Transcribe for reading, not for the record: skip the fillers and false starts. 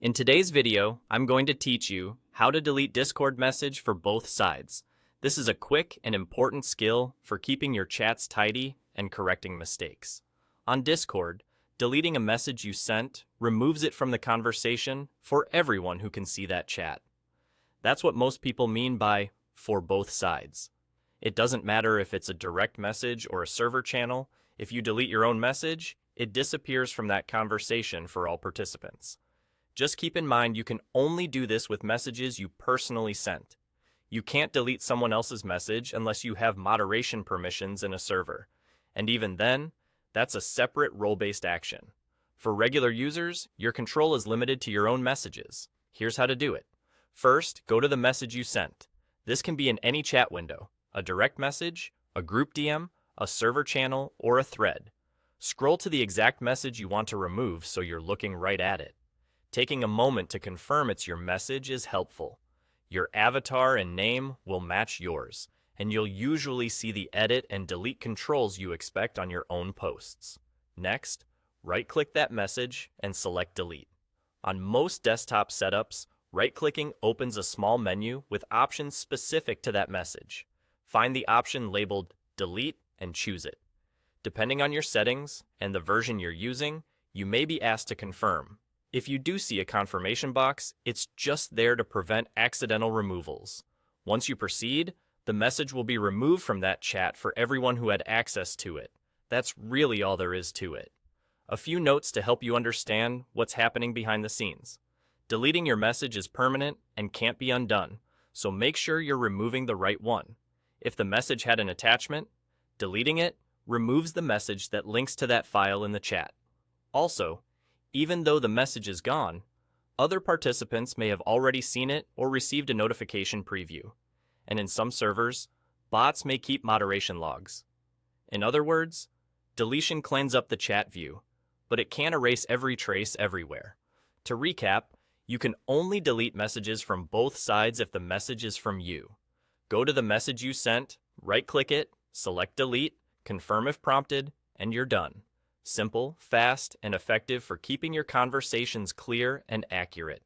In today's video, I'm going to teach you how to delete Discord message for both sides. This is a quick and important skill for keeping your chats tidy and correcting mistakes. On Discord, deleting a message you sent removes it from the conversation for everyone who can see that chat. That's what most people mean by "for both sides." It doesn't matter if it's a direct message or a server channel. If you delete your own message, it disappears from that conversation for all participants. Just keep in mind you can only do this with messages you personally sent. You can't delete someone else's message unless you have moderation permissions in a server. And even then, that's a separate role-based action. For regular users, your control is limited to your own messages. Here's how to do it. First, go to the message you sent. This can be in any chat window, a direct message, a group DM, a server channel, or a thread. Scroll to the exact message you want to remove so you're looking right at it. Taking a moment to confirm it's your message is helpful. Your avatar and name will match yours, and you'll usually see the edit and delete controls you expect on your own posts. Next, right-click that message and select Delete. On most desktop setups, right-clicking opens a small menu with options specific to that message. Find the option labeled Delete and choose it. Depending on your settings and the version you're using, you may be asked to confirm. If you do see a confirmation box, it's just there to prevent accidental removals. Once you proceed, the message will be removed from that chat for everyone who had access to it. That's really all there is to it. A few notes to help you understand what's happening behind the scenes. Deleting your message is permanent and can't be undone, so make sure you're removing the right one. If the message had an attachment, deleting it removes the message that links to that file in the chat. Also, even though the message is gone, other participants may have already seen it or received a notification preview. And in some servers, bots may keep moderation logs. In other words, deletion cleans up the chat view, but it can't erase every trace everywhere. To recap, you can only delete messages from both sides if the message is from you. Go to the message you sent, right-click it, select Delete, confirm if prompted, and you're done. Simple, fast, and effective for keeping your conversations clear and accurate.